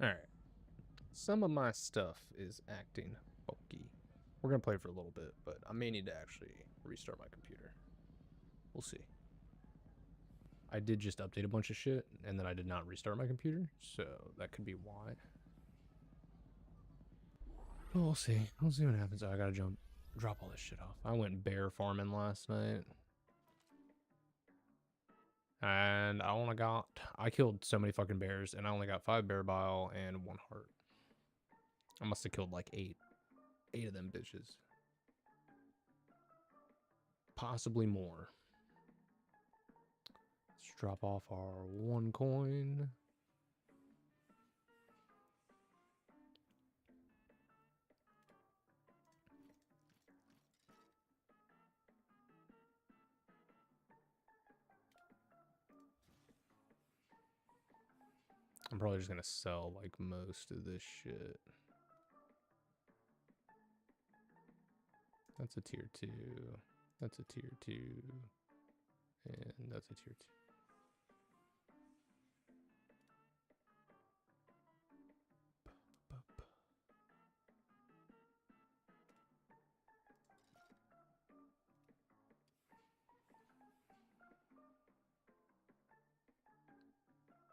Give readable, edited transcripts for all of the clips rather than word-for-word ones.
Alright. Some of my stuff is acting bulky. We're gonna play for a little bit, but I may need to actually restart my computer. We'll see. I did just update a bunch of shit, and then I did not restart my computer, so that could be why. But we'll see. We'll see what happens. Oh, I gotta drop all this shit off. I went bear farming last night. And I killed so many fucking bears, and I only got 5 bear bile and 1 heart. I must have killed like 8 of them bitches. Possibly more. Let's drop off our 1 coin. I'm probably just gonna sell like most of this shit. That's a tier 2. That's a tier 2. And that's a tier 2.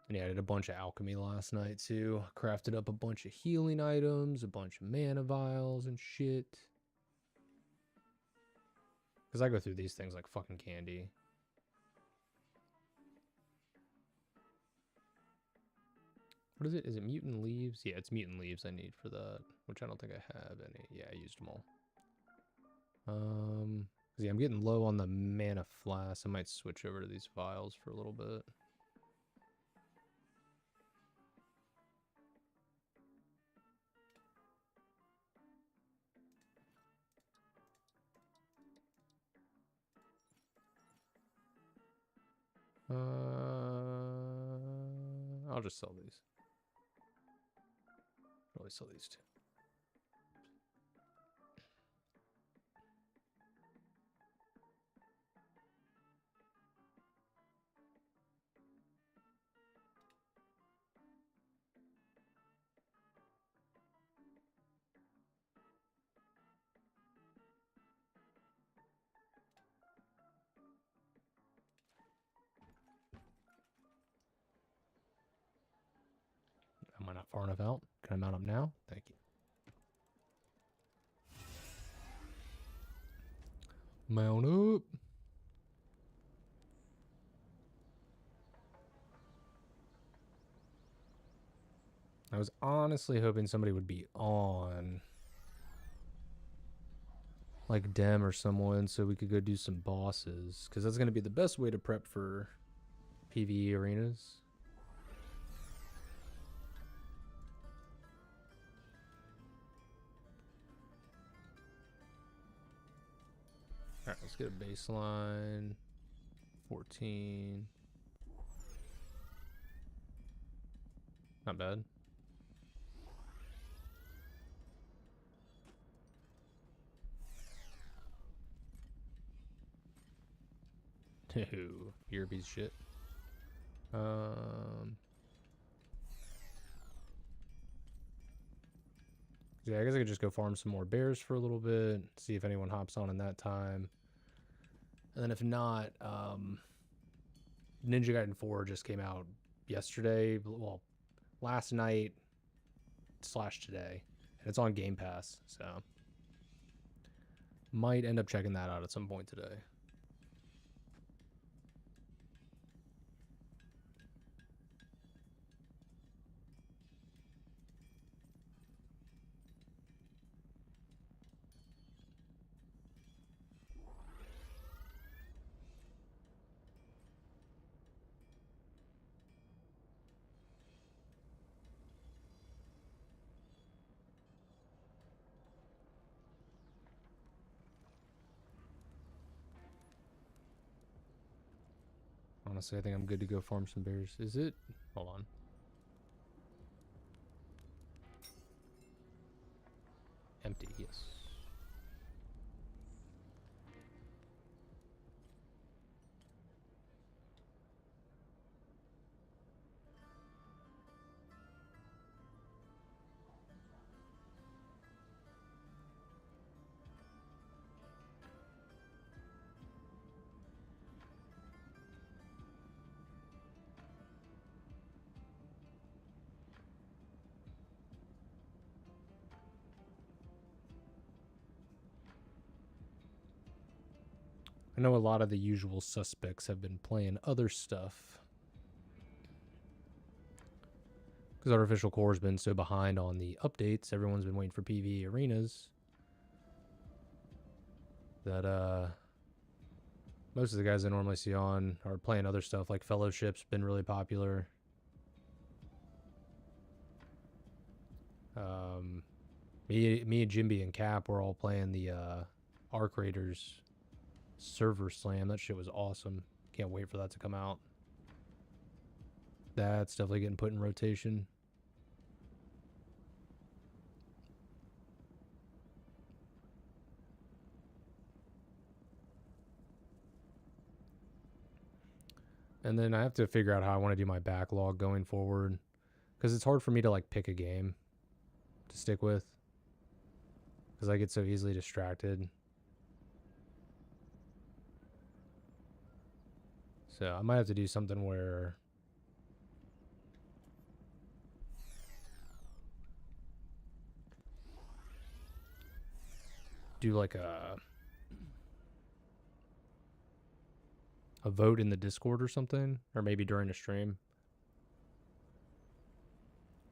And yeah, I did a bunch of alchemy last night too. Crafted up a bunch of healing items, a bunch of mana vials and shit. Because I go through these things like fucking candy. What is it? Is it mutant leaves? Yeah, it's mutant leaves I need for that, which I don't think I have any. Yeah, I used them all. Yeah, I'm getting low on the mana flask. I might switch over to these vials for a little bit. I'll just sell these. Probably sell these too. Am I not far enough out? Can I mount up now? Thank you. Mount up. I was honestly hoping somebody would be on. Like Dem or someone, so we could go do some bosses. Because that's going to be the best way to prep for PvE Arenas. Alright, let's get a baseline. 14. Not bad. Ooh, you're a piece of shit. Yeah, I guess I could just go farm some more bears for a little bit, see if anyone hops on in that time. And then if not, Ninja Gaiden 4 just came out yesterday, well, last night / today, and it's on Game Pass, so might end up checking that out at some point today. Honestly, I think I'm good to go farm some bears. Is it? Hold on. Empty, yes. I know a lot of the usual suspects have been playing other stuff. Because Artificial Core's been so behind on the updates, everyone's been waiting for PvE Arenas. That, most of the guys I normally see on are playing other stuff, like Fellowship's been really popular. Me and Jimby and Cap were all playing the Arc Raiders server slam. That shit was awesome. Can't wait for that to come out. That's definitely getting put in rotation. And then I have to figure out how I want to do my backlog going forward, because it's hard for me to like pick a game to stick with, because I get so easily distracted. So I might have to do something where do like a vote in the Discord or something, or maybe during a stream,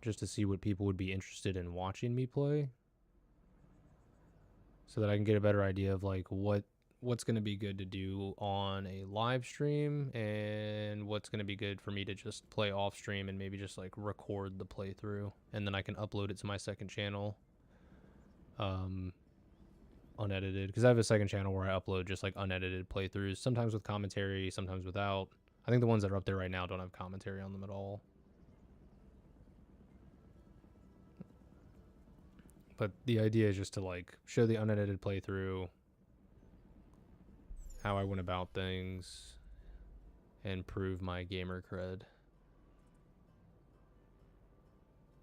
just to see what people would be interested in watching me play, so that I can get a better idea of like what's going to be good to do on a live stream and what's going to be good for me to just play off stream and maybe just like record the playthrough, and then I can upload it to my second channel unedited, because I have a second channel where I upload just like unedited playthroughs, sometimes with commentary, sometimes without. I think the ones that are up there right now don't have commentary on them at all. But the idea is just to like show the unedited playthrough, how I went about things, and prove my gamer cred.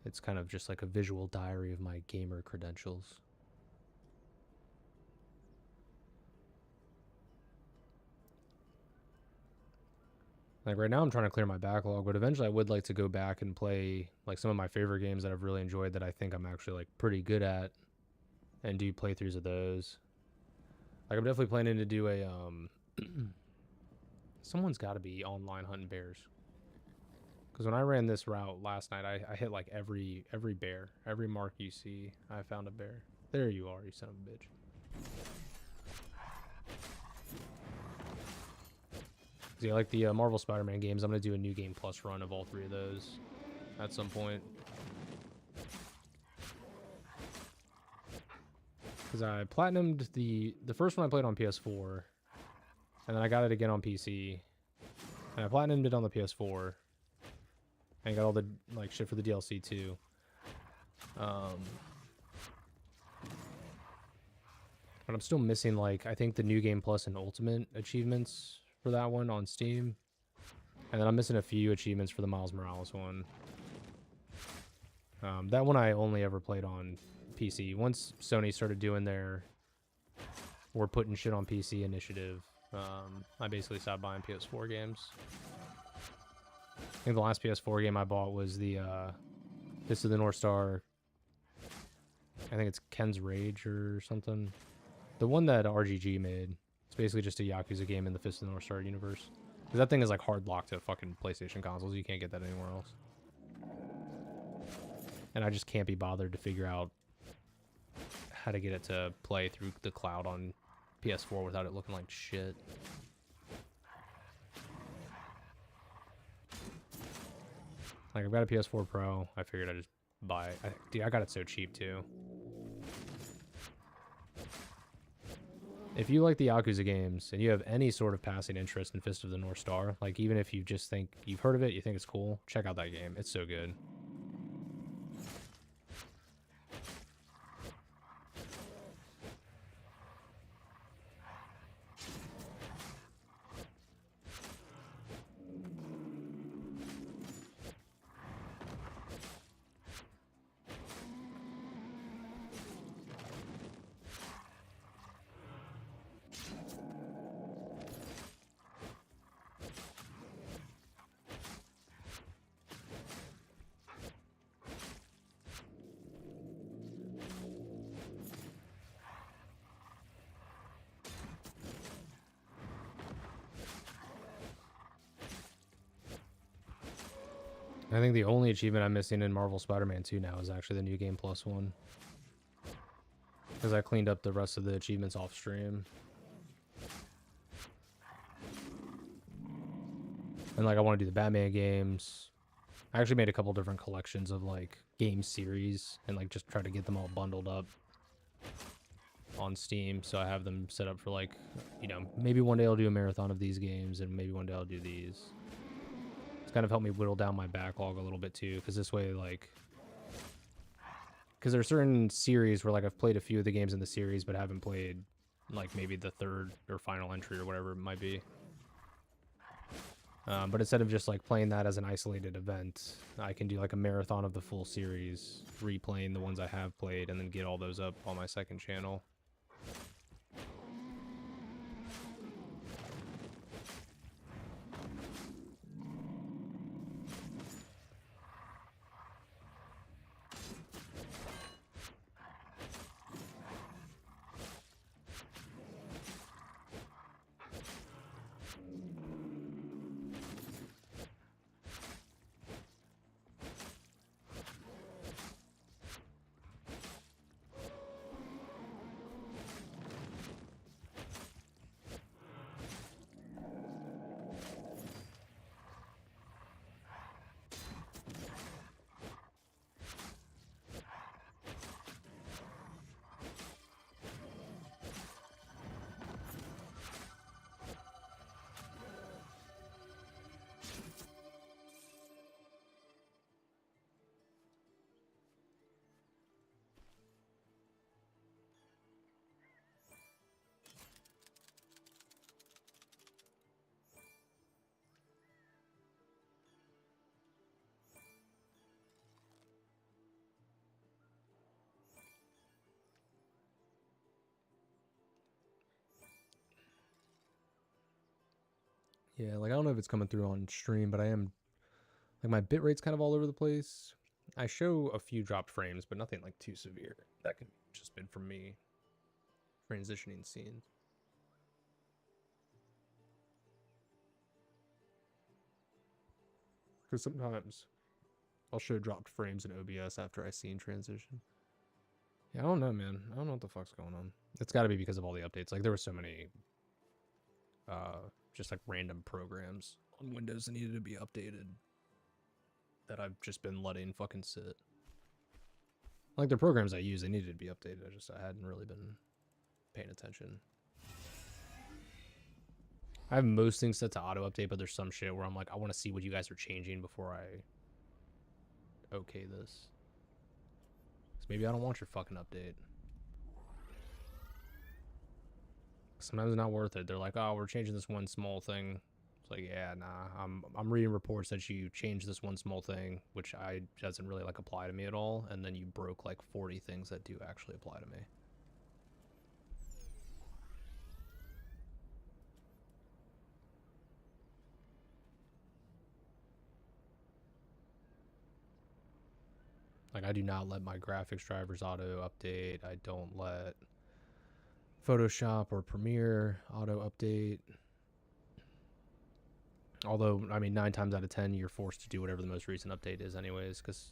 It's kind of just like a visual diary of my gamer credentials. Like right now I'm trying to clear my backlog, but eventually I would like to go back and play like some of my favorite games that I've really enjoyed that I think I'm actually like pretty good at, and do playthroughs of those. Like I'm definitely planning to do a someone's got to be online hunting bears, because when I ran this route last night, I hit like every bear, every mark you see, I found a bear. There you are, you son of a bitch. So yeah, like the Marvel Spider-Man games, I'm gonna do a New Game Plus run of all three of those at some point, because I platinumed the first one I played on PS4, and then I got it again on PC, and I platinumed it on the PS4, and got all the like shit for the DLC too. But I'm still missing like I think the New Game Plus and Ultimate achievements for that one on Steam, and then I'm missing a few achievements for the Miles Morales one. That one I only ever played on PC. Once Sony started doing their "we're putting shit on PC" initiative, I basically stopped buying PS4 games. I think the last PS4 game I bought was the Fist of the North Star. I think it's Ken's Rage or something. The one that RGG made. It's basically just a Yakuza game in the Fist of the North Star universe. Because that thing is like hard locked to fucking PlayStation consoles. You can't get that anywhere else. And I just can't be bothered to figure out how to get it to play through the cloud on PS4 without it looking like shit. Like, I've got a PS4 Pro. I figured I'd just buy it. Dude, I got it so cheap too. If you like the Yakuza games and you have any sort of passing interest in Fist of the North Star, like even if you just think you've heard of it, you think it's cool, check out that game. It's so good. I think the only achievement I'm missing in Marvel Spider-Man 2 now is actually the New Game Plus one. Because I cleaned up the rest of the achievements off stream. And like I want to do the Batman games. I actually made a couple different collections of like game series and like just try to get them all bundled up on Steam. So I have them set up for like, you know, maybe one day I'll do a marathon of these games and maybe one day I'll do these. It's kind of helped me whittle down my backlog a little bit too, because this way, like, because there are certain series where like I've played a few of the games in the series but haven't played like maybe the third or final entry or whatever it might be. But instead of just like playing that as an isolated event, I can do like a marathon of the full series, replaying the ones I have played, and then get all those up on my second channel. Yeah, like I don't know if it's coming through on stream, but I am, like my bitrate's kind of all over the place. I show a few dropped frames, but nothing like too severe. That could just been from me transitioning scenes. Because sometimes I'll show dropped frames in OBS after I scene transition. Yeah, I don't know, man. I don't know what the fuck's going on. It's got to be because of all the updates. Like there were so many just like random programs on Windows that needed to be updated that I've just been letting fucking sit. Like the programs I use, they needed to be updated. I hadn't really been paying attention. I have most things set to auto update, but there's some shit where I'm like, I want to see what you guys are changing before I okay this. So maybe I don't want your fucking update. Sometimes it's not worth it. They're like, oh, we're changing this one small thing. It's like, yeah, nah. I'm reading reports that you changed this one small thing, which doesn't really like apply to me at all, and then you broke like 40 things that do actually apply to me. Like I do not let my graphics drivers auto update. I don't let Photoshop or Premiere auto update. Although, I mean, 9 times out of 10, you're forced to do whatever the most recent update is anyways, because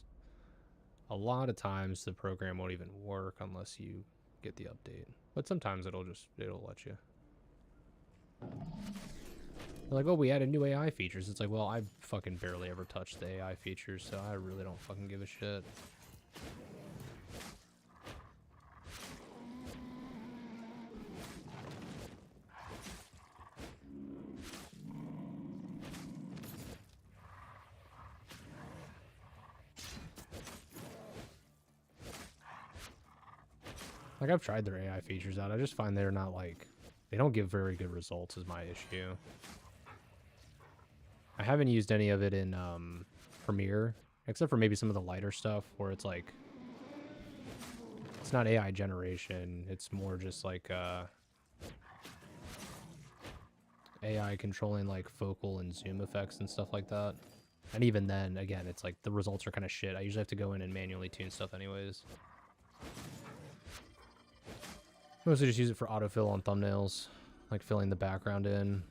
a lot of times the program won't even work unless you get the update. But sometimes it'll let you. They're like, oh, we added new AI features. It's like, well, I fucking barely ever touched the AI features, so I really don't fucking give a shit. Like, I've tried their AI features out. I just find they're not, like... They don't give very good results is my issue. I haven't used any of it in Premiere, except for maybe some of the lighter stuff where it's, like... It's not AI generation. It's more just, like, AI controlling, like, focal and zoom effects and stuff like that. And even then, again, it's, like, the results are kind of shit. I usually have to go in and manually tune stuff anyways. Mostly just use it for autofill on thumbnails, like filling the background in.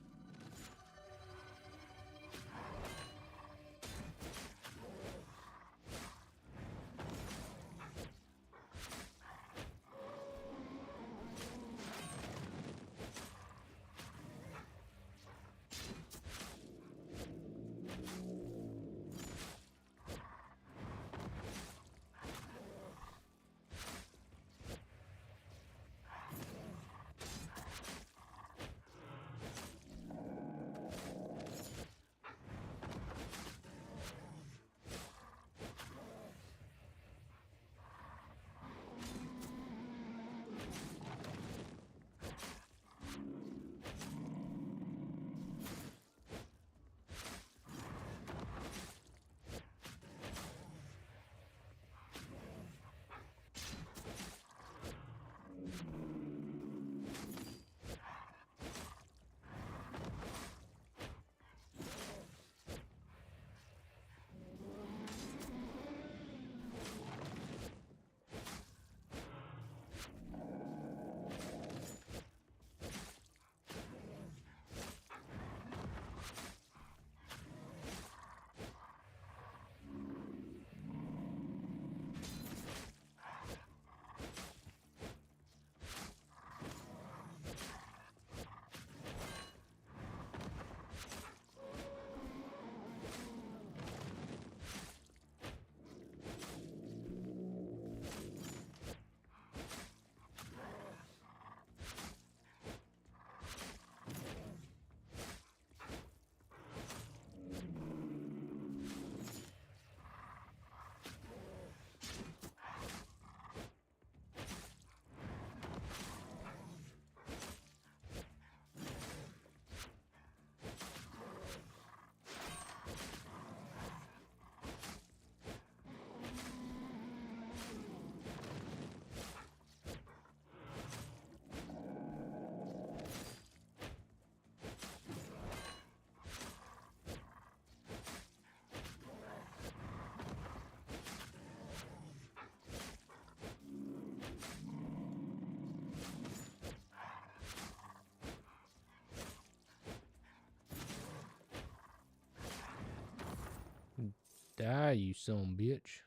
Die, you son bitch.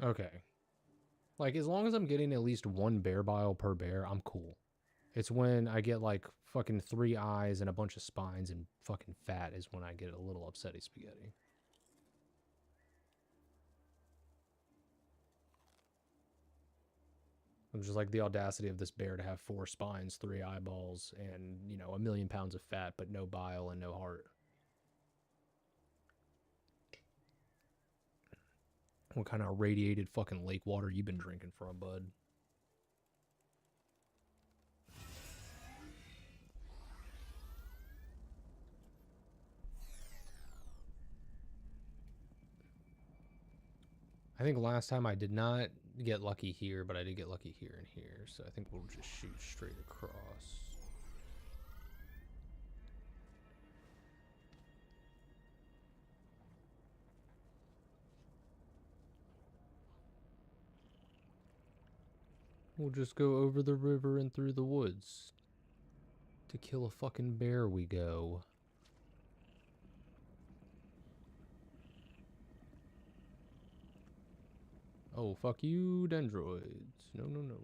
Okay. Like, as long as I'm getting at least one bear bile per bear, I'm cool. It's when I get, like, fucking 3 eyes and a bunch of spines and fucking fat is when I get a little upsetty spaghetti. I'm just like the audacity of this bear to have 4 spines, 3 eyeballs, and, you know, 1,000,000 pounds of fat, but no bile and no heart. What kind of radiated fucking lake water you been drinking from, bud? I think last time I did not get lucky here, but I did get lucky here and here. So I think we'll just shoot straight across. We'll just go over the river and through the woods. To kill a fucking bear we go. Oh, fuck you, dendroids. No, no, no.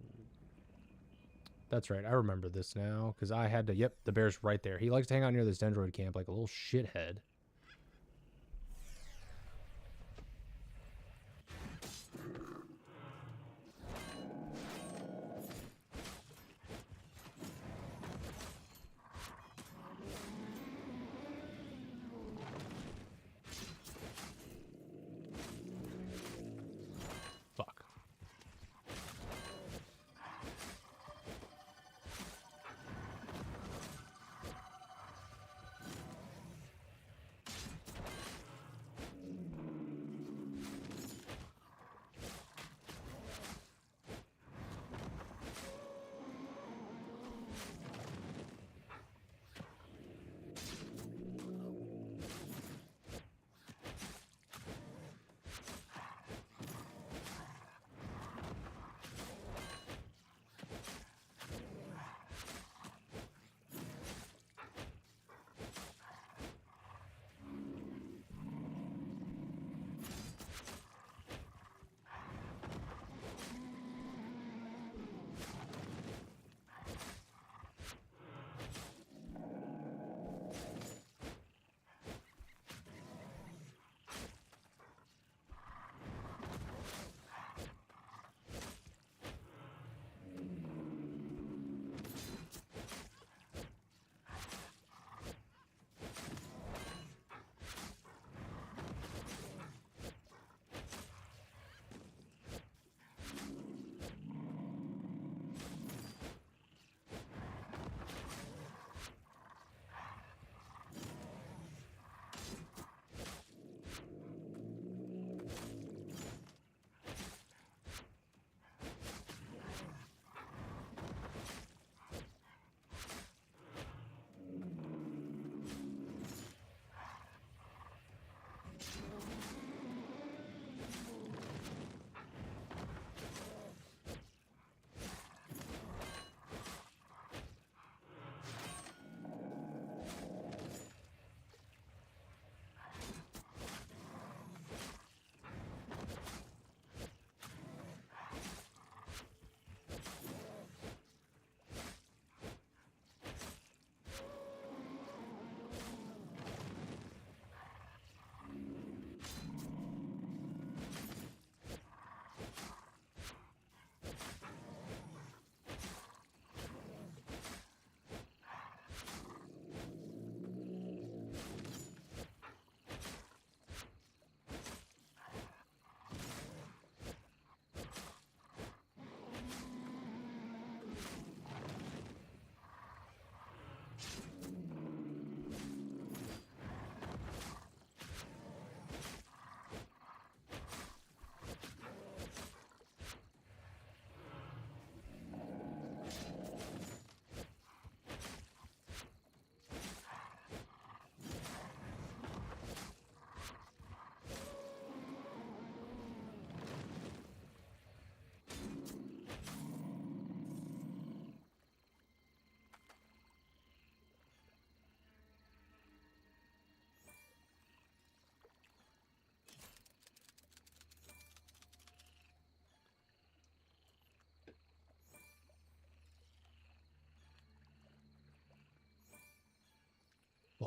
That's right, I remember this now, because I had to... Yep, the bear's right there. He likes to hang out near this dendroid camp like a little shithead. Fuck.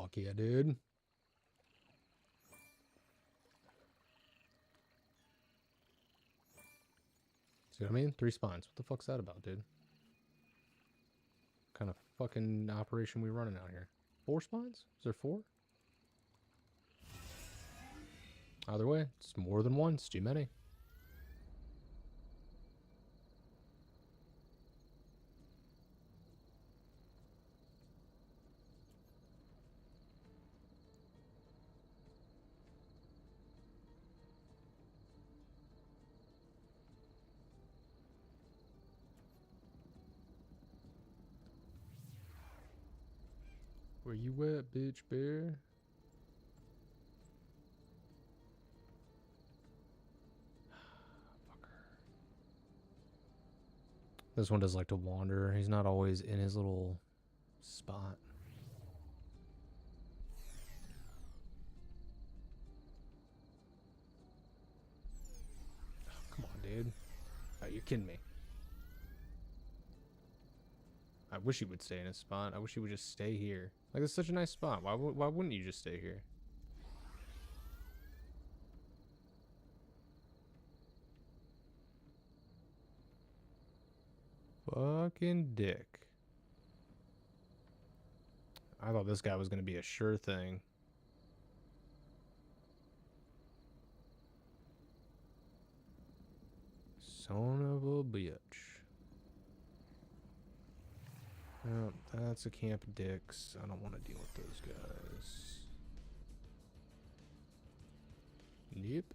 Fuck yeah, dude. See what I mean? 3 spawns. What the fuck's that about, dude? What kind of fucking operation we running out here? 4 spawns? Is there 4? Either way, it's more than 1. It's too many. Where you at, bitch bear? This one does like to wander. He's not always in his little spot. Oh, come on, dude. Oh, you're kidding me. I wish he would stay in his spot. I wish he would just stay here. Like, it's such a nice spot. Why wouldn't you just stay here? Fucking dick. I thought this guy was going to be a sure thing. Son of a bitch. Oh, that's a camp of dicks. I don't want to deal with those guys. Nope.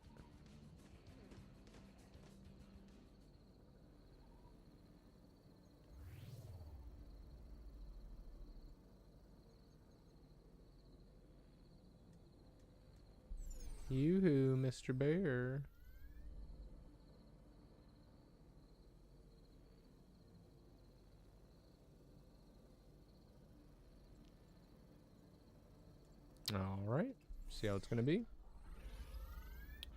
Yoo-hoo, Mr. Bear. Alright, see how it's going to be.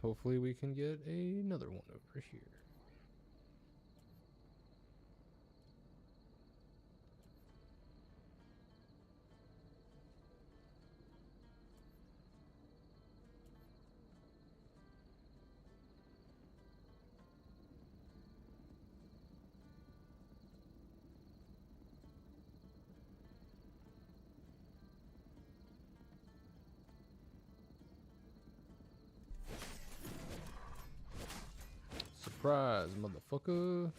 Hopefully we can get another one over here. Surprise, motherfucker.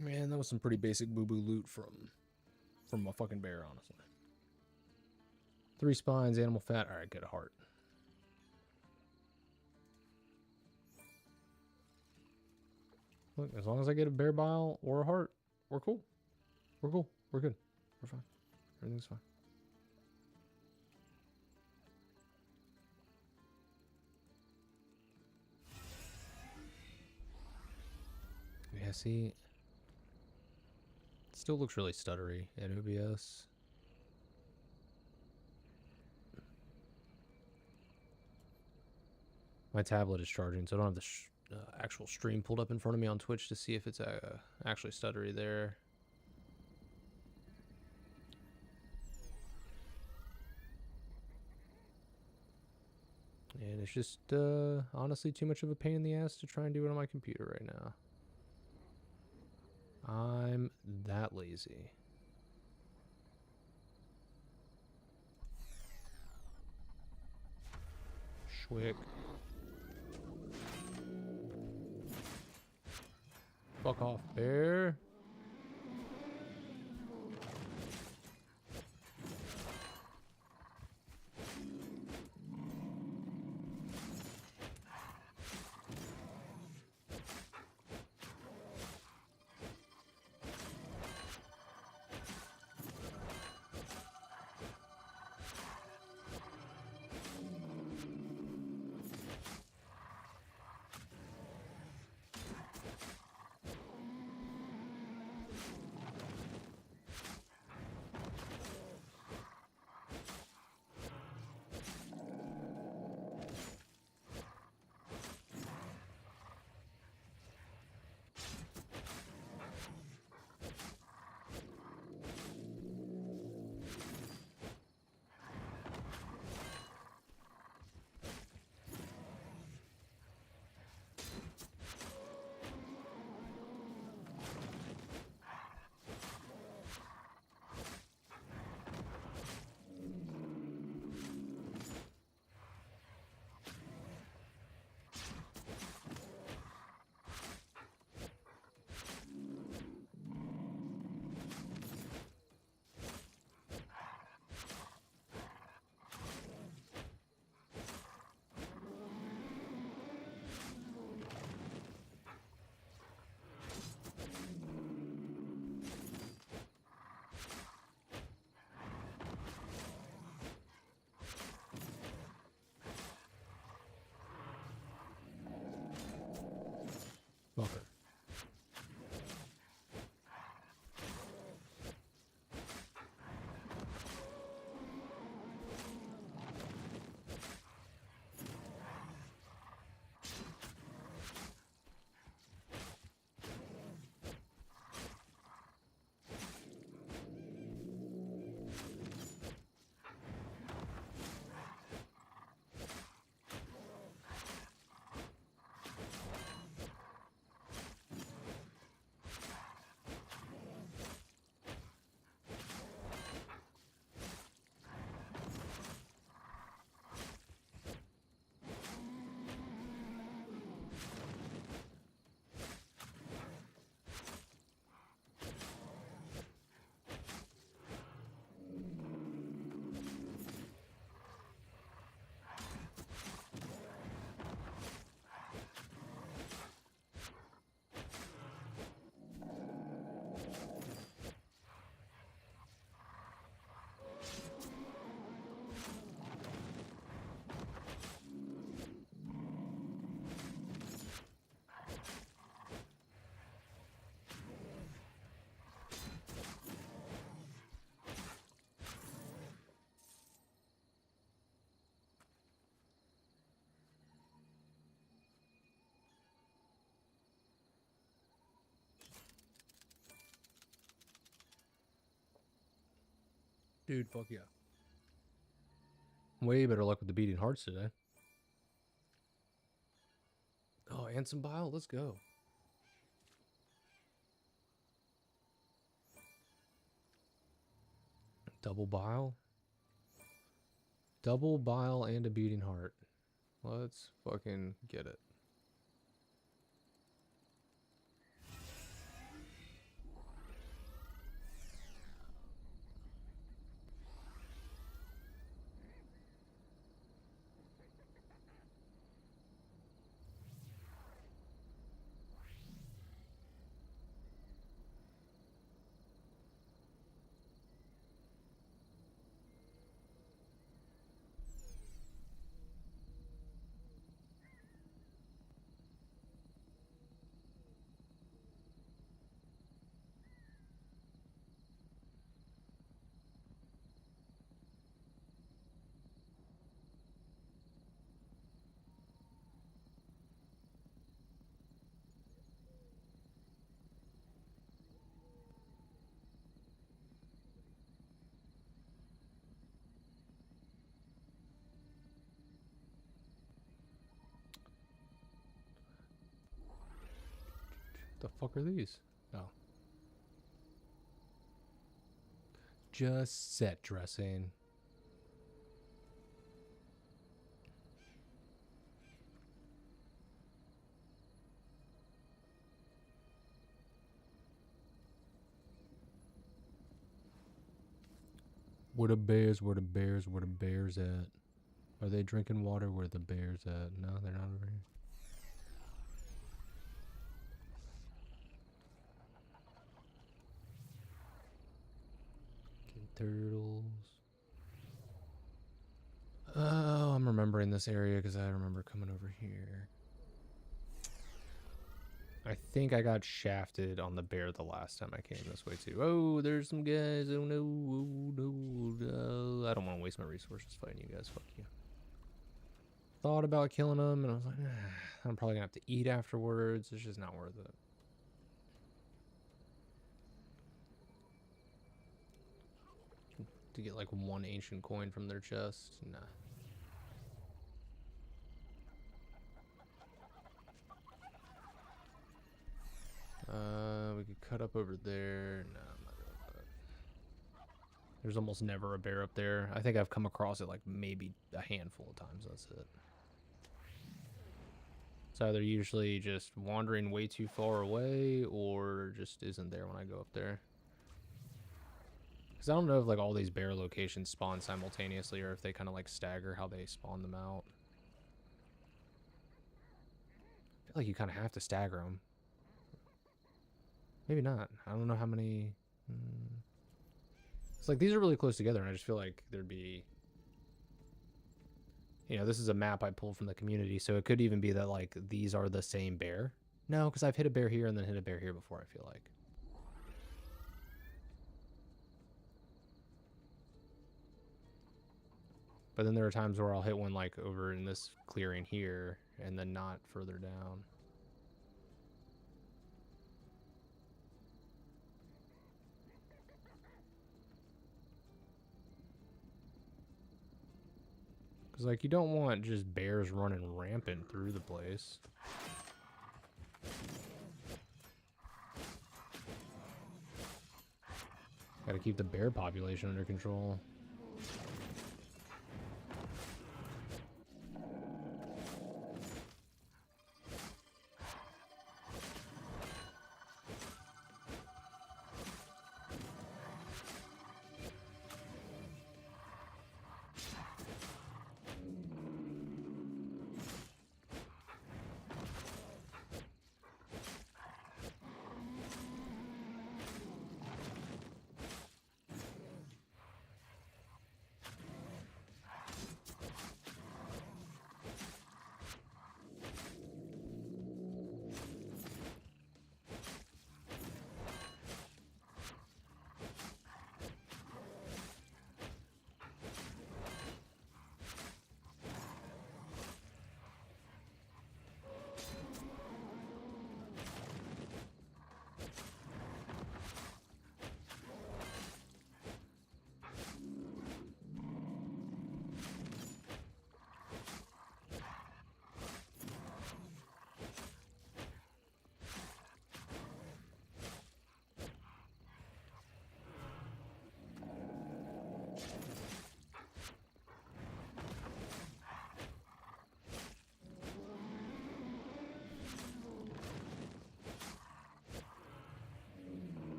Man, that was some pretty basic boo-boo loot from a fucking bear, honestly. 3 spines, animal fat. All right, get a heart. Look, as long as I get a bear bile or a heart, we're cool. We're cool. We're good. We're fine. Everything's fine. Yeah, see, it still looks really stuttery at OBS. My tablet is charging, so I don't have the actual stream pulled up in front of me on Twitch to see if it's actually stuttery there. And it's just honestly too much of a pain in the ass to try and do it on my computer right now. I'm that lazy. Schwick. Fuck off, bear. Fucker. Dude, fuck yeah. Way better luck with the beating hearts today. Oh, and some bile. Let's go. Double bile. Double bile and a beating heart. Let's fucking get it. The fuck are these? Oh. Just set dressing. Where the bears, where the bears, where the bears at? Are they drinking water? Where the bears at? No, they're not over here. Turtles. Oh, I'm remembering this area because I remember coming over here. I think I got shafted on the bear the last time I came this way too. Oh, there's some guys. Oh no, oh no. I don't want to waste my resources fighting you guys. Fuck you. Thought about killing them and I was like, I'm probably gonna have to eat afterwards. It's just not worth it. To get like one ancient coin from their chest. Nah. We could cut up over there. No, I'm not doing that. There's almost never a bear up there. I think I've come across it like maybe a handful of times. That's it. It's either usually just wandering way too far away or just isn't there when I go up there. Because I don't know if like all these bear locations spawn simultaneously or if they kind of like stagger how they spawn them out. I feel like you kind of have to stagger them. Maybe not. I don't know how many. It's like these are really close together and I just feel like there'd be, you know, this is a map I pulled from the community, so it could even be that like these are the same bear. No, because I've hit a bear here and then hit a bear here before, I feel like. But then there are times where I'll hit one like over in this clearing here and then not further down. Because like you don't want just bears running rampant through the place. Gotta keep the bear population under control.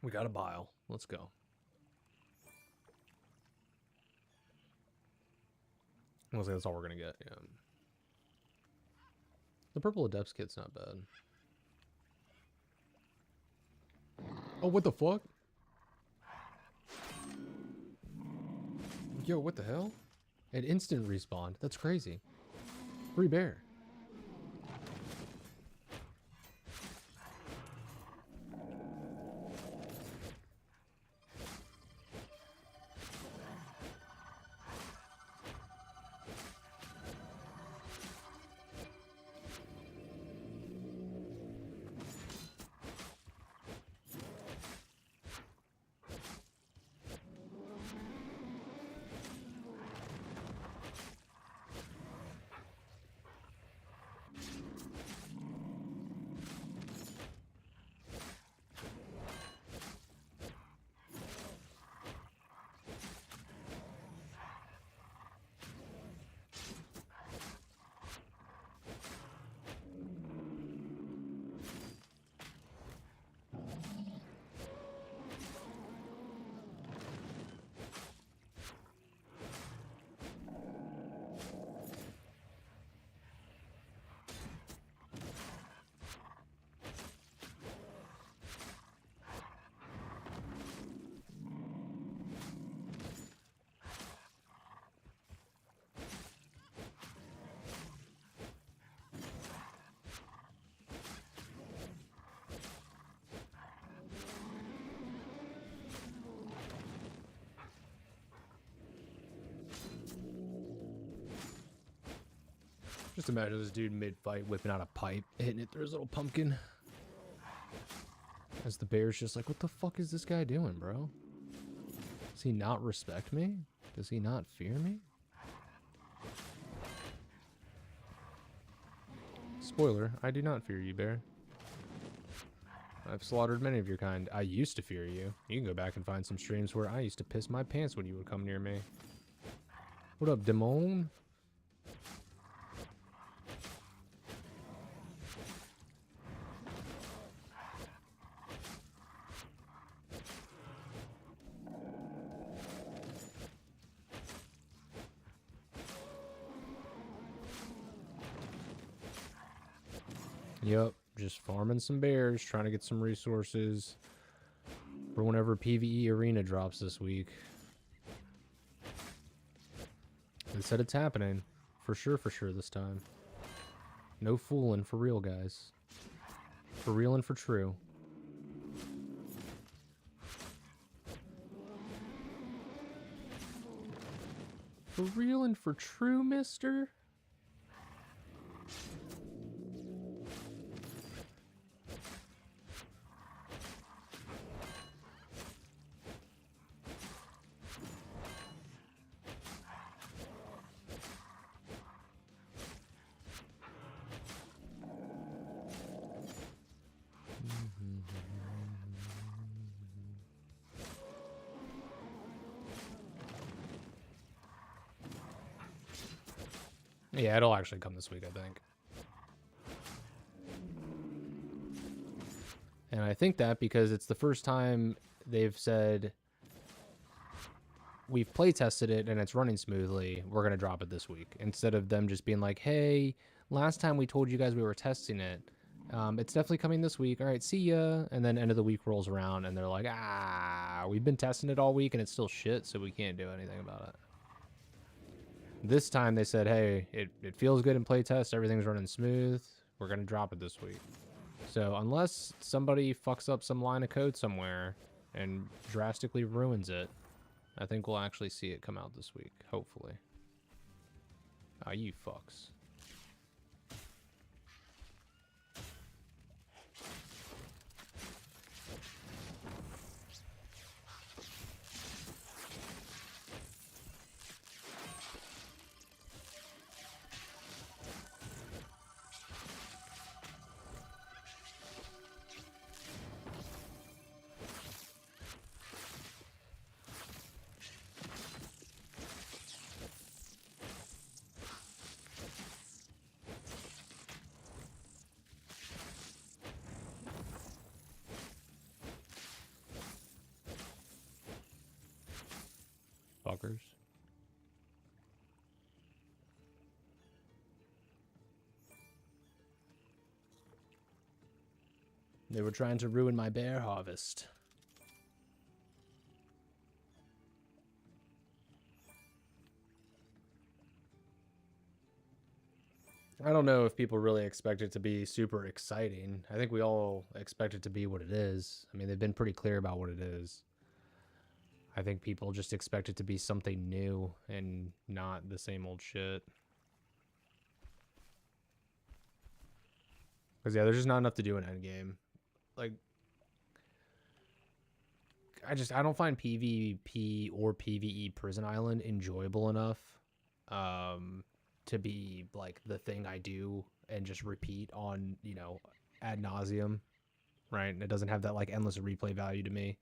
We got a bile. Let's go. Looks like that's all we're gonna get. Yeah. The purple adepts kit's not bad. Oh, what the fuck? Yo, what the hell? An instant respawn. That's crazy. Free bear. Just imagine this dude mid-fight whipping out a pipe, hitting it through his little pumpkin. As the bear's just like, what the fuck is this guy doing, bro? Does he not respect me? Does he not fear me? Spoiler, I do not fear you, bear. I've slaughtered many of your kind. I used to fear you. You can go back and find some streams where I used to piss my pants when you would come near me. What up, Demone? Yep, just farming some bears, trying to get some resources for whenever PvE Arena drops this week. They said it's happening. For sure this time. No fooling, for real, guys. For real and for true. For real and for true, mister? Yeah, it'll actually come this week, I think. And I think that because it's the first time they've said we've play tested it and it's running smoothly, we're going to drop it this week. Instead of them just being like, hey, last time we told you guys we were testing it. It's definitely coming this week. All right, see ya. And then end of the week rolls around and they're like, we've been testing it all week and it's still shit, so we can't do anything about it. This time they said, hey, it feels good in playtest. Everything's running smooth. We're going to drop it this week. So unless somebody fucks up some line of code somewhere and drastically ruins it, I think we'll actually see it come out this week, hopefully. Ah, you fucks. fuckers. They were trying to ruin my bear harvest. I don't know if people really expect it to be super exciting. I think we all expect it to be what it is. I mean, they've been pretty clear about what it is. I think people just expect it to be something new and not the same old shit. Because, yeah, there's just not enough to do in endgame. Like, I don't find PvP or PvE Prison Island enjoyable enough to be, like, the thing I do and just repeat on, you know, ad nauseum, right? And it doesn't have that, like, endless replay value to me.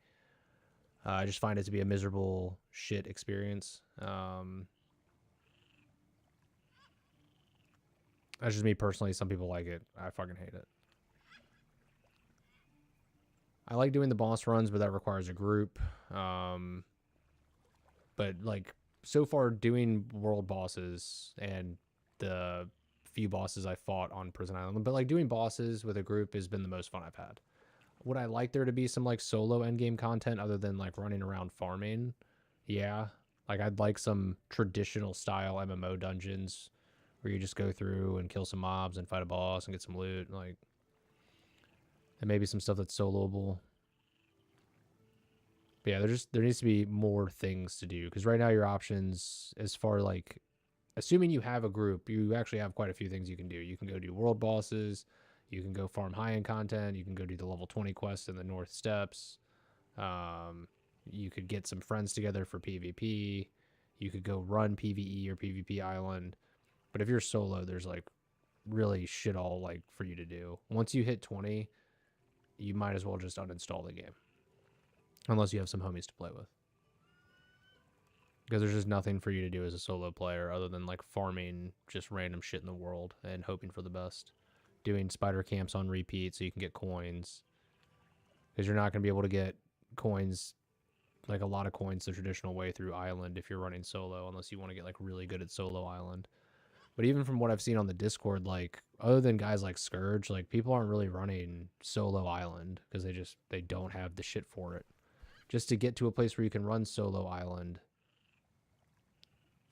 I just find it to be a miserable shit experience. That's just me personally. Some people like it. I fucking hate it. I like doing the boss runs, but that requires a group. But like so far, doing world bosses and the few bosses I fought on Prison Island, but like doing bosses with a group has been the most fun I've had. Would I like there to be some like solo endgame content other than like running around farming? Yeah. Like I'd like some traditional style MMO dungeons where you just go through and kill some mobs and fight a boss and get some loot, like, and maybe some stuff that's soloable. But yeah, there needs to be more things to do because right now your options, as far like, assuming you have a group, you actually have quite a few things you can do. You can go do world bosses, you can go farm high end content, you can go do the level 20 quest in the North Steppes. You could get some friends together for PvP. You could go run PvE or PvP Island. But if you're solo, there's like really shit all like for you to do. Once you hit 20, you might as well just uninstall the game. Unless you have some homies to play with. Because there's just nothing for you to do as a solo player other than like farming just random shit in the world and hoping for the best. Doing spider camps on repeat so you can get coins. Because you're not going to be able to get coins, like a lot of coins the traditional way through Island if you're running solo, unless you want to get like really good at solo Island. But even from what I've seen on the Discord, like other than guys like Scourge, like people aren't really running solo Island because they don't have the shit for it. Just to get to a place where you can run solo Island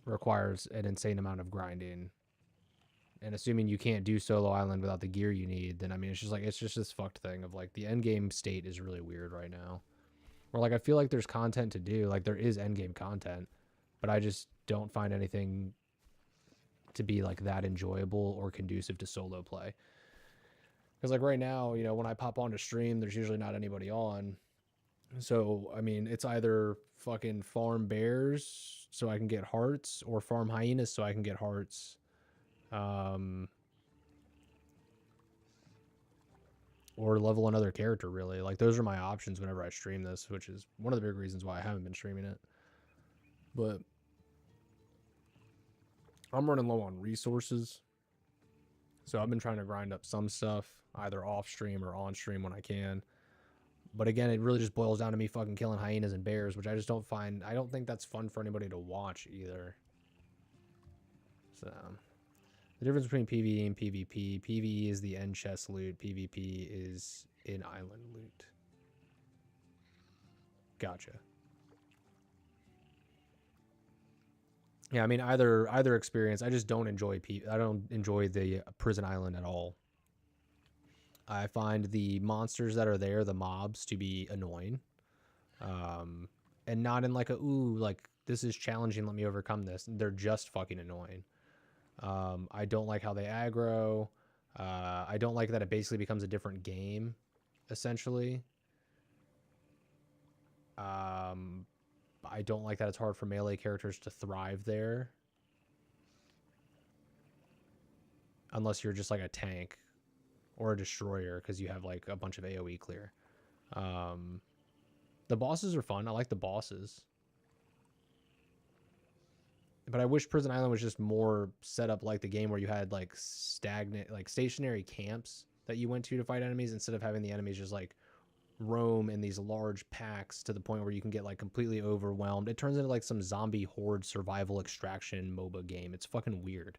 requires an insane amount of grinding. And assuming you can't do solo Island without the gear you need, then I mean it's just this fucked thing of like the end game state is really weird right now. Or like I feel like there's content to do, like there is end game content, but I just don't find anything to be like that enjoyable or conducive to solo play. Because like right now, you know, when I pop on to stream, there's usually not anybody on. So, I mean, it's either fucking farm bears so I can get hearts or farm hyenas so I can get hearts. Or level another character, really. Like, those are my options whenever I stream this, which is one of the big reasons why I haven't been streaming it. But I'm running low on resources. So I've been trying to grind up some stuff, either off stream or on stream when I can. But again, it really just boils down to me fucking killing hyenas and bears, which I just don't find... I don't think that's fun for anybody to watch either. So... the difference between PvE and PvP. PvE is the end chest loot. PvP is in island loot. Gotcha. Yeah, I mean, either experience. I just don't enjoy I don't enjoy the prison island at all. I find the monsters that are there, the mobs, to be annoying. And not in like a, ooh, like, this is challenging, let me overcome this. They're just fucking annoying. I don't like how they aggro. I don't like that it basically becomes a different game, essentially. I don't like that it's hard for melee characters to thrive there. Unless you're just like a tank or a destroyer because you have like a bunch of AoE clear. The bosses are fun. I like the bosses. But I wish Prison Island was just more set up like the game where you had like stationary camps that you went to fight enemies instead of having the enemies just like roam in these large packs to the point where you can get like completely overwhelmed. It turns into like some zombie horde survival extraction MOBA game. It's fucking weird.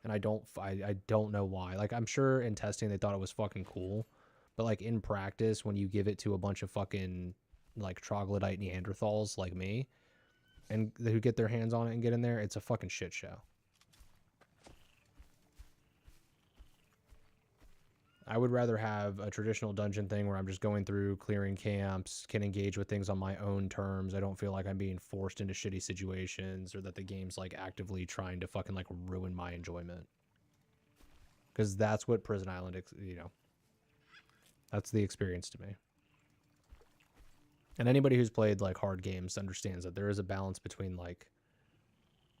And I don't know why. Like, I'm sure in testing they thought it was fucking cool, but like in practice, when you give it to a bunch of fucking like troglodyte Neanderthals like me, and who get their hands on it and get in there, it's a fucking shit show. I would rather have a traditional dungeon thing where I'm just going through, clearing camps, can engage with things on my own terms. I don't feel like I'm being forced into shitty situations or that the game's like actively trying to fucking like ruin my enjoyment. Because that's what Prison Island, you know, that's the experience to me. And anybody who's played like hard games understands that there is a balance between like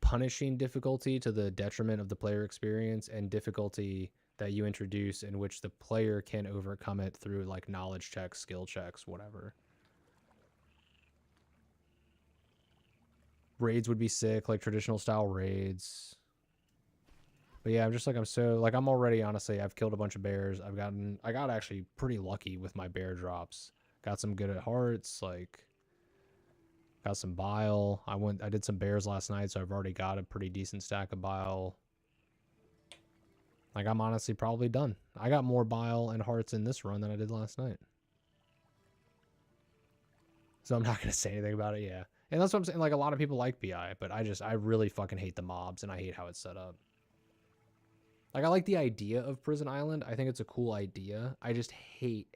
punishing difficulty to the detriment of the player experience and difficulty that you introduce in which the player can overcome it through like knowledge checks, skill checks, whatever. Raids would be sick, like traditional style raids. But yeah, I'm already, honestly, I've killed a bunch of bears. I got actually pretty lucky with my bear drops. Got some good at hearts, like got some bile. I did some bears last night, so I've already got a pretty decent stack of bile. Like, I'm honestly probably done. I got more bile and hearts in this run than I did last night. So I'm not going to say anything about it, yeah. And that's what I'm saying. Like, a lot of people like BI, but I really fucking hate the mobs, and I hate how it's set up. Like, I like the idea of Prison Island. I think it's a cool idea. I just hate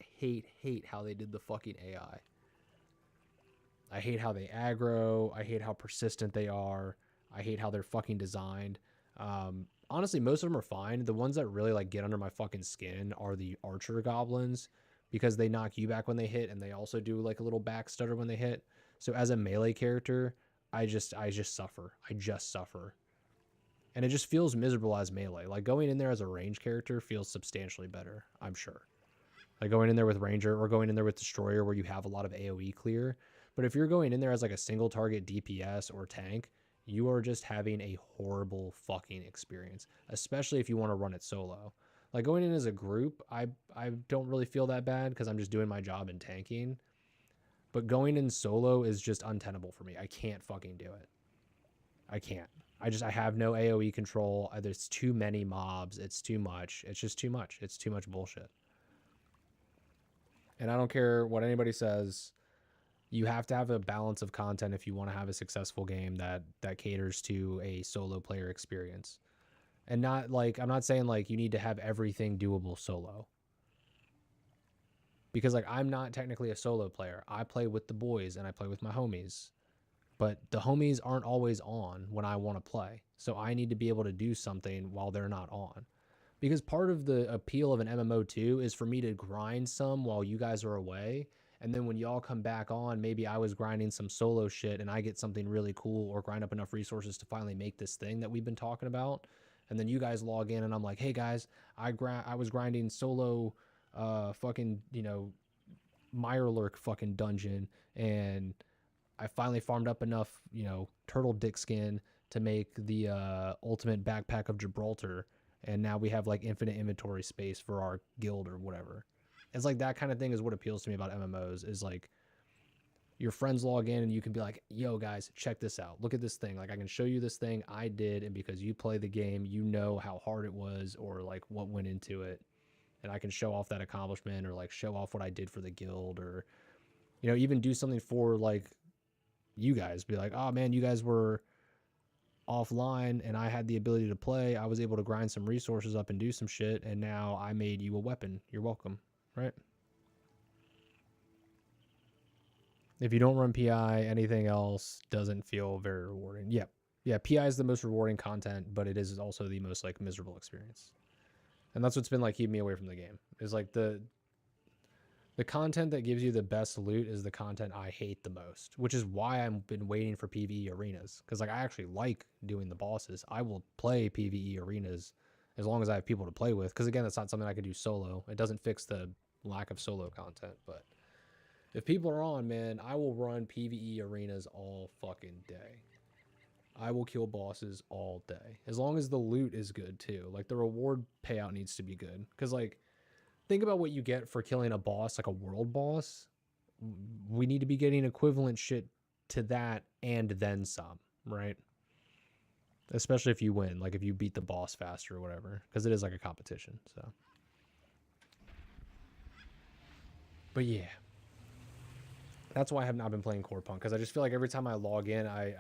how they did the fucking AI. I hate how they aggro. I hate how persistent they are. I hate how they're fucking designed. Honestly, most of them are fine. The ones that really like get under my fucking skin are the archer goblins, because they knock you back when they hit, and they also do like a little back stutter when they hit. So as a melee character, I just suffer. I just suffer. And it just feels miserable as melee. Like, going in there as a range character feels substantially better, I'm sure. Like, going in there with ranger or going in there with destroyer where you have a lot of AoE clear. But if you're going in there as like a single target DPS or tank, you are just having a horrible fucking experience, especially if you want to run it solo. Like, going in as a group, I don't really feel that bad because I'm just doing my job in tanking. But going in solo is just untenable for me. I can't fucking do it. I can't. I have no AoE control. There's too many mobs. It's too much. It's just too much. It's too much bullshit. And I don't care what anybody says. You have to have a balance of content if you want to have a successful game that caters to a solo player experience. And not like, I'm not saying like you need to have everything doable solo. Because like, I'm not technically a solo player. I play with the boys and I play with my homies. But the homies aren't always on when I want to play. So I need to be able to do something while they're not on. Because part of the appeal of an MMO too is for me to grind some while you guys are away. And then when y'all come back on, maybe I was grinding some solo shit and I get something really cool or grind up enough resources to finally make this thing that we've been talking about. And then you guys log in and I'm like, hey guys, I was grinding solo fucking, you know, Mirelurk fucking dungeon, and I finally farmed up enough, you know, turtle dick skin to make the ultimate backpack of Gibraltar, and now we have like infinite inventory space for our guild or whatever. It's like that kind of thing is what appeals to me about MMOs, is like your friends log in and you can be like, yo guys, check this out. Look at this thing. Like, I can show you this thing I did, and because you play the game, you know how hard it was or like what went into it. And I can show off that accomplishment or like show off what I did for the guild, or, you know, even do something for like you guys. Be like, oh man, you guys were offline and I had the ability to play. I was able to grind some resources up and do some shit, and now I made you a weapon. You're welcome, right? If you don't run PI, anything else doesn't feel very rewarding. Yep. Yeah, PI is the most rewarding content, but it is also the most like miserable experience. And that's what's been like keeping me away from the game. Is like the content that gives you the best loot is the content I hate the most, which is why I've been waiting for PvE Arenas. Because like, I actually like doing the bosses. I will play PvE Arenas as long as I have people to play with. Because again, that's not something I could do solo. It doesn't fix the lack of solo content. But if people are on, man, I will run PvE Arenas all fucking day. I will kill bosses all day. As long as the loot is good too. Like, the reward payout needs to be good. Because like, think about what you get for killing a boss, like a world boss. we need to be getting equivalent shit to that and then some, right? Especially if you win, like if you beat the boss faster or whatever, because it is like a competition. So, but yeah, that's why I have not been playing Corepunk, because I just feel like every time I log in, I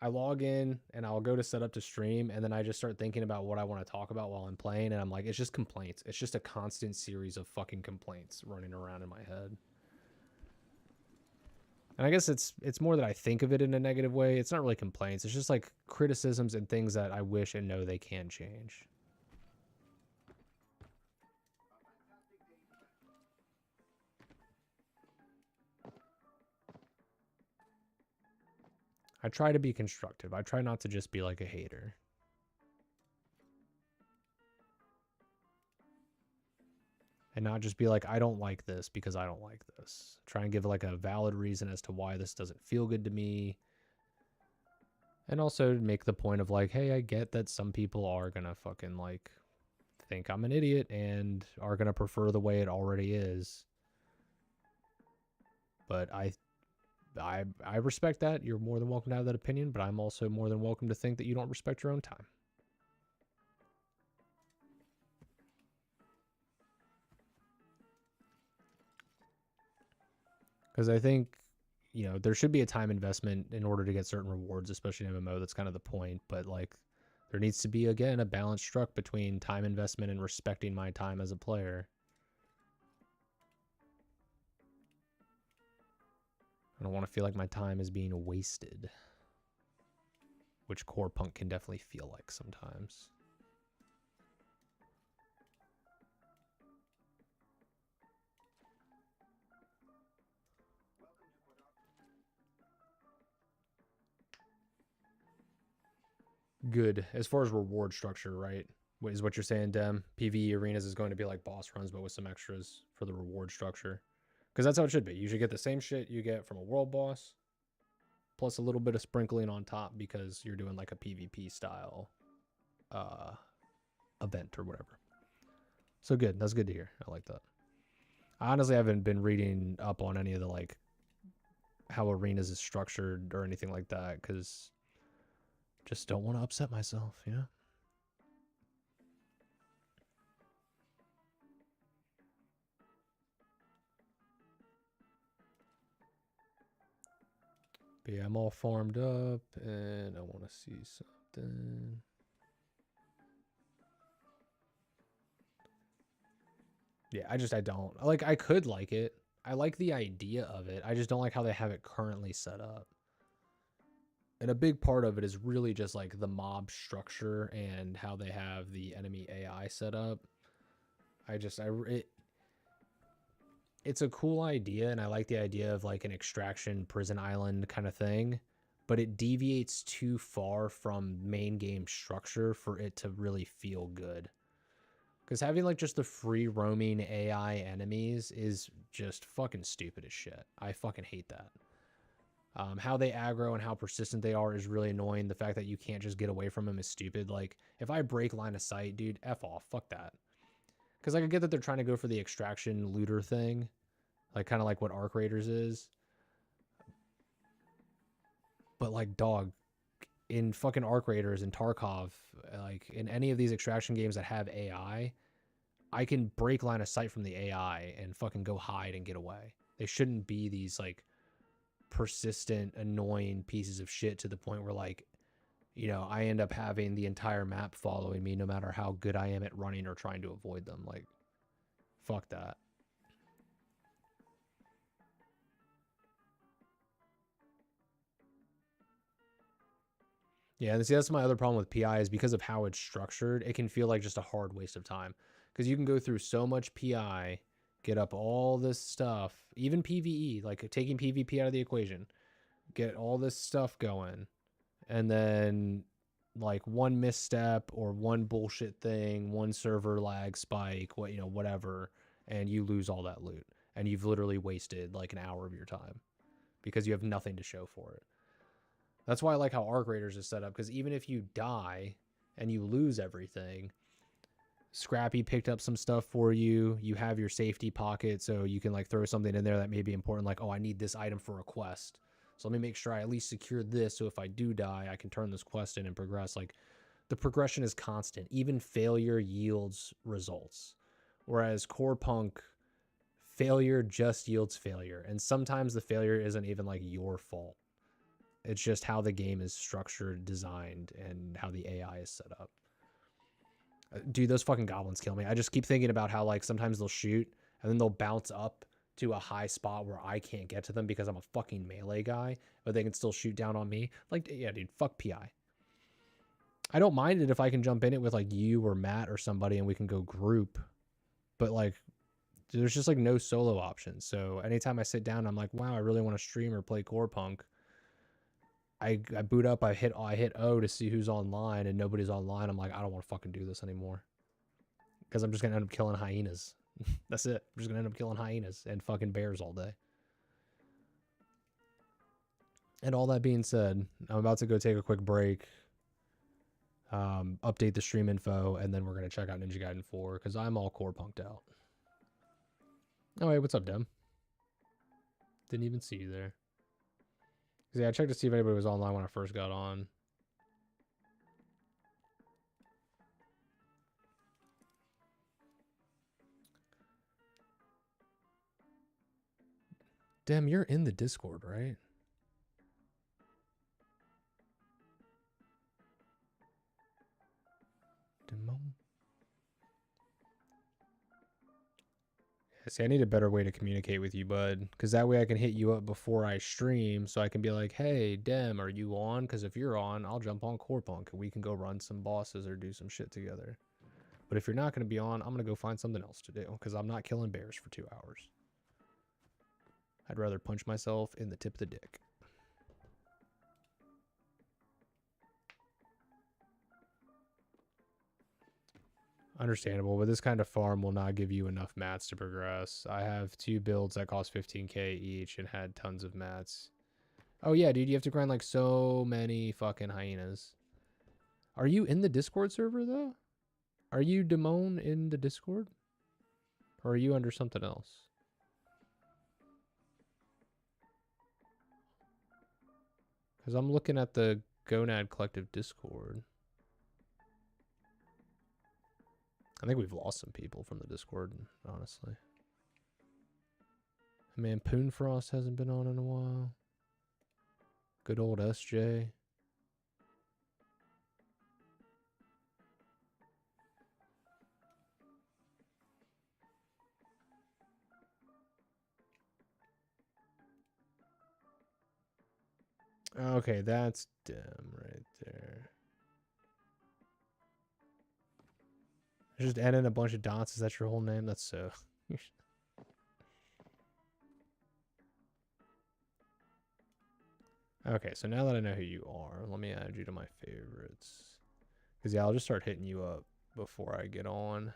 log in and I'll go to set up to stream, and then I just start thinking about what I want to talk about while I'm playing, and I'm like, it's just complaints. It's just a constant series of fucking complaints running around in my head. And I guess it's more that I think of it in a negative way. It's not really complaints. It's just like criticisms and things that I wish and know they can change. I try to be constructive. I try not to just be like a hater. And not just be like, I don't like this because I don't like this. Try and give like a valid reason as to why this doesn't feel good to me. And also make the point of like, hey, I get that some people are gonna fucking like think I'm an idiot and are gonna prefer the way it already is. But I respect that. You're more than welcome to have that opinion, but I'm also more than welcome to think that you don't respect your own time. Because I think, you know, there should be a time investment in order to get certain rewards, especially in MMO. That's kind of the point. But like, there needs to be, again, a balance struck between time investment and respecting my time as a player. I don't want to feel like my time is being wasted, which Corepunk can definitely feel like sometimes. Good. As far as reward structure, right? Is what you're saying, Dem? PvE Arenas is going to be like boss runs, but with some extras for the reward structure. Because that's how it should be. You should get the same shit you get from a world boss, plus a little bit of sprinkling on top because you're doing like a PvP style event or whatever. So good. That's good to hear. I like that. I honestly haven't been reading up on any of the like how Arenas is structured or anything like that, because just don't want to upset myself, you know? But yeah, I'm all farmed up and I want to see something. Yeah, I don't. Like, I could like it. I like the idea of it. I just don't like how they have it currently set up. And a big part of it is really just like the mob structure and how they have the enemy AI set up. It's a cool idea, and I like the idea of like an extraction prison island kind of thing, but it deviates too far from main game structure for it to really feel good. Because having like just the free roaming AI enemies is just fucking stupid as shit. I fucking hate that. How they aggro and how persistent they are is really annoying. The fact that you can't just get away from them is stupid. Like, if I break line of sight, dude, F off. Fuck that. Because I could get that they're trying to go for the extraction looter thing. Like, kind of like what Arc Raiders is. But, like, dog, in fucking Arc Raiders and Tarkov, like, in any of these extraction games that have AI, I can break line of sight from the AI and fucking go hide and get away. They shouldn't be these, like, persistent, annoying pieces of shit to the point where, like, you know, I end up having the entire map following me no matter how good I am at running or trying to avoid them. Like, fuck that. Yeah, and see, that's my other problem with PI is because of how it's structured, it can feel like just a hard waste of time. Because you can go through so much PI, get up all this stuff, even PvE, like taking PvP out of the equation, get all this stuff going, and then like one misstep or one bullshit thing, one server lag spike, what, you know, whatever, and you lose all that loot, and you've literally wasted like an hour of your time because you have nothing to show for it. That's why I like how Arc Raiders is set up, because even if you die and you lose everything, Scrappy picked up some stuff for you. You have your safety pocket, so you can like throw something in there that may be important, like, oh, I need this item for a quest. So let me make sure I at least secure this, so if I do die, I can turn this quest in and progress. Like, the progression is constant. Even failure yields results. Whereas Corepunk, failure just yields failure. And sometimes the failure isn't even like your fault. It's just how the game is structured, designed, and how the AI is set up. Dude, those fucking goblins kill me. I just keep thinking about how like sometimes they'll shoot and then they'll bounce up to a high spot where I can't get to them because I'm a fucking melee guy, but they can still shoot down on me. Like, yeah, dude, fuck PI. I don't mind it if I can jump in it with like you or Matt or somebody and we can go group, but like there's just like no solo options. So anytime I sit down, I'm like, wow, I really want to stream or play Corepunk. I boot up, I hit O to see who's online, and nobody's online. I'm like, I don't want to fucking do this anymore. Because I'm just going to end up killing hyenas. That's it. I'm just going to end up killing hyenas and fucking bears all day. And all that being said, I'm about to go take a quick break. Update the stream info, and then we're going to check out Ninja Gaiden 4, because I'm all Corepunked out. Oh, hey, what's up, Dem? Didn't even see you there. Yeah, I checked to see if anybody was online when I first got on. Damn, you're in the Discord, right? Demo? See, I need a better way to communicate with you, bud. Because that way I can hit you up before I stream, so I can be like, hey, Dem, are you on? Because if you're on, I'll jump on Corepunk, and we can go run some bosses or do some shit together. But if you're not going to be on, I'm going to go find something else to do, because I'm not killing bears for 2 hours. I'd rather punch myself in the tip of the dick. Understandable, but this kind of farm will not give you enough mats to progress. I have 2 builds that cost 15k each and had tons of mats. Oh yeah, dude, you have to grind like so many fucking hyenas. Are you in the Discord server though? Are you Damone in the Discord? Or are you under something else? Because I'm looking at the Gonad Collective Discord. I think we've lost some people from the Discord, honestly. Man, Poonfrost hasn't been on in a while. Good old SJ. Okay, that's Dem right there. Just add in a bunch of dots. Is that your whole name? That's so... Okay, so now that I know who you are, let me add you to my favorites. Because, yeah, I'll just start hitting you up before I get on.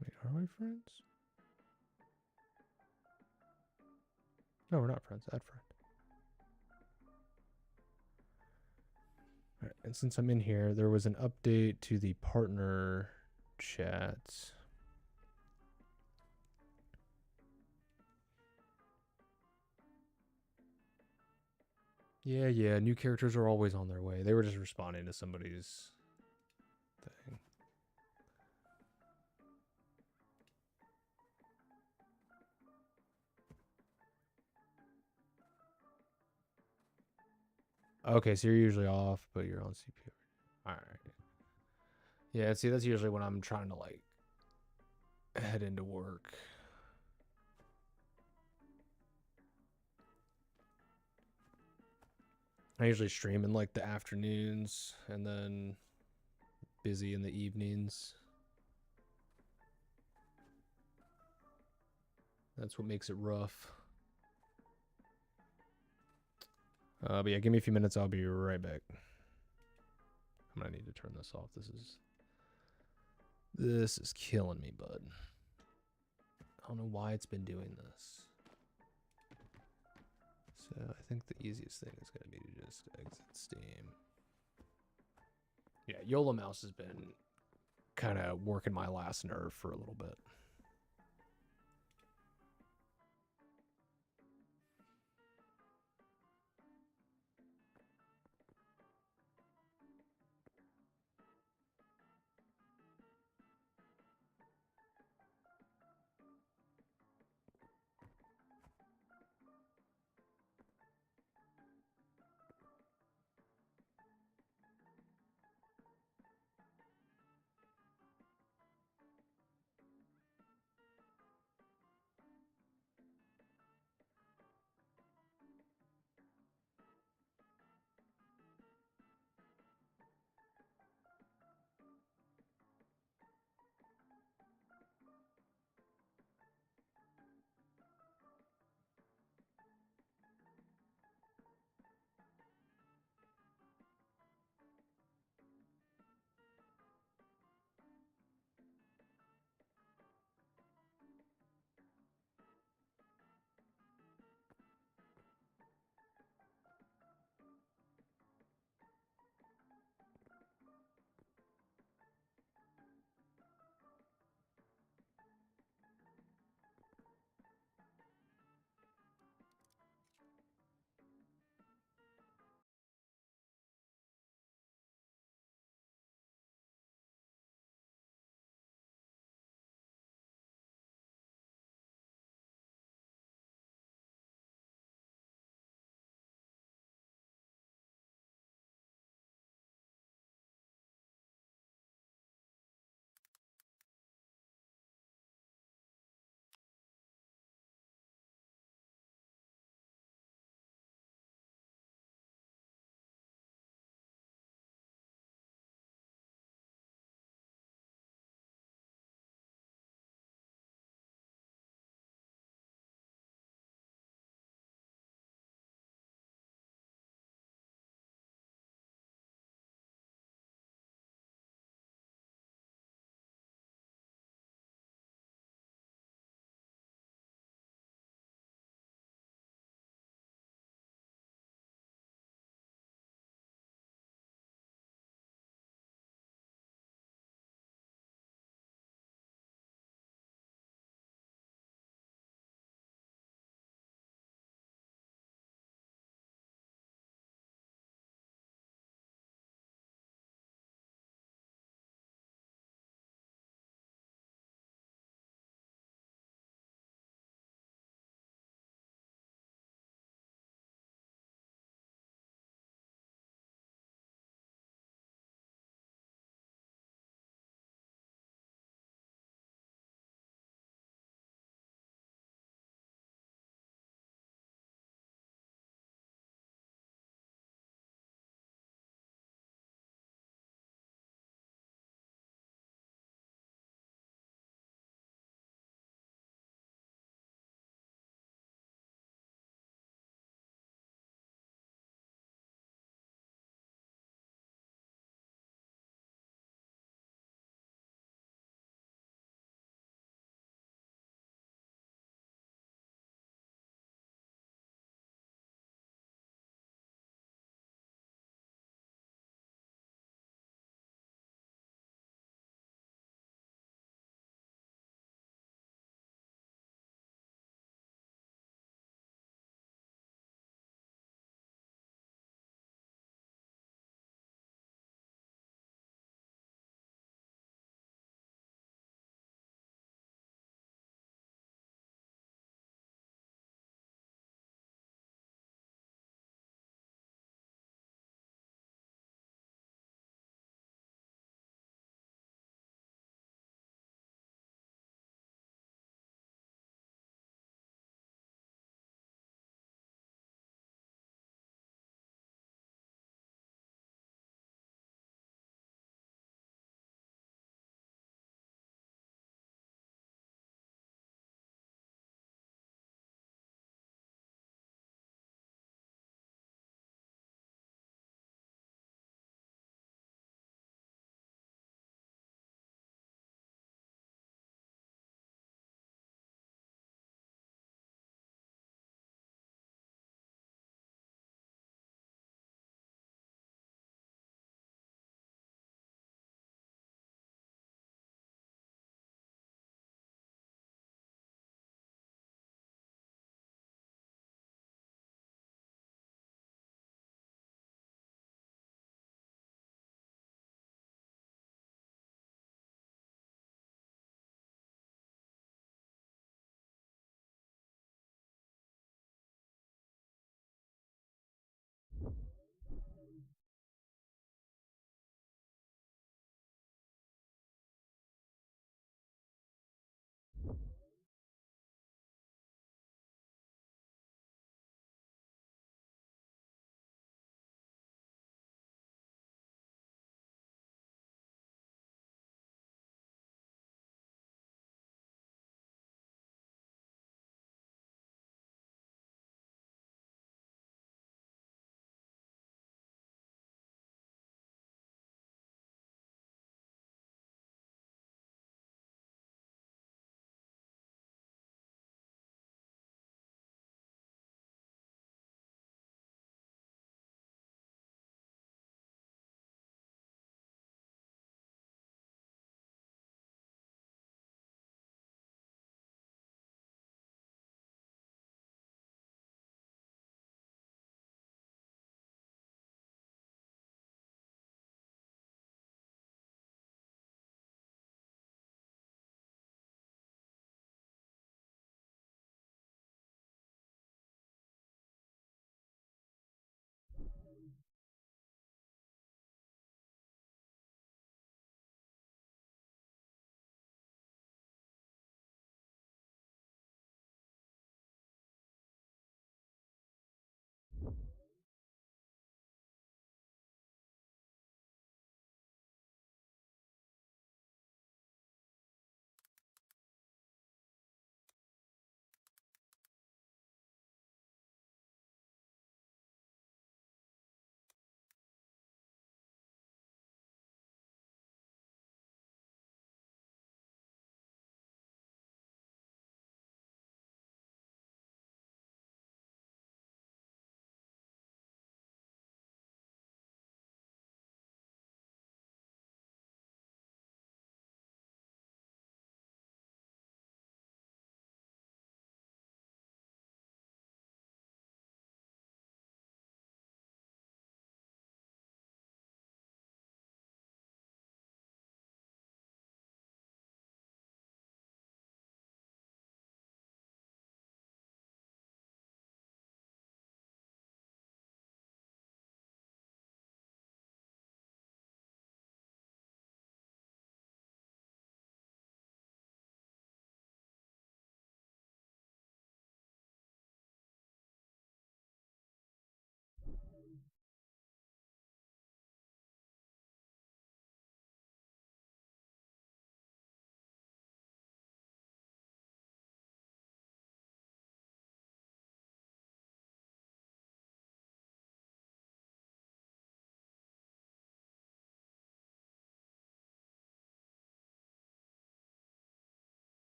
Wait, are we friends? No, we're not friends. Add friend. All right, and since I'm in here, there was an update to the partner chat. Yeah, new characters are always on their way. They were just responding to somebody's thing. Okay, so you're usually off, but you're on CPU. All right. Yeah, see, that's usually when I'm trying to, like, head into work. I usually stream in, like, the afternoons and then busy in the evenings. That's what makes it rough. But yeah, give me a few minutes. I'll be right back. I'm gonna need to turn this off. This is This is killing me, bud. I don't know why it's been doing this. So I think the easiest thing is going to be to just exit Steam. Yeah, YOLO Mouse has been kind of working my last nerve for a little bit.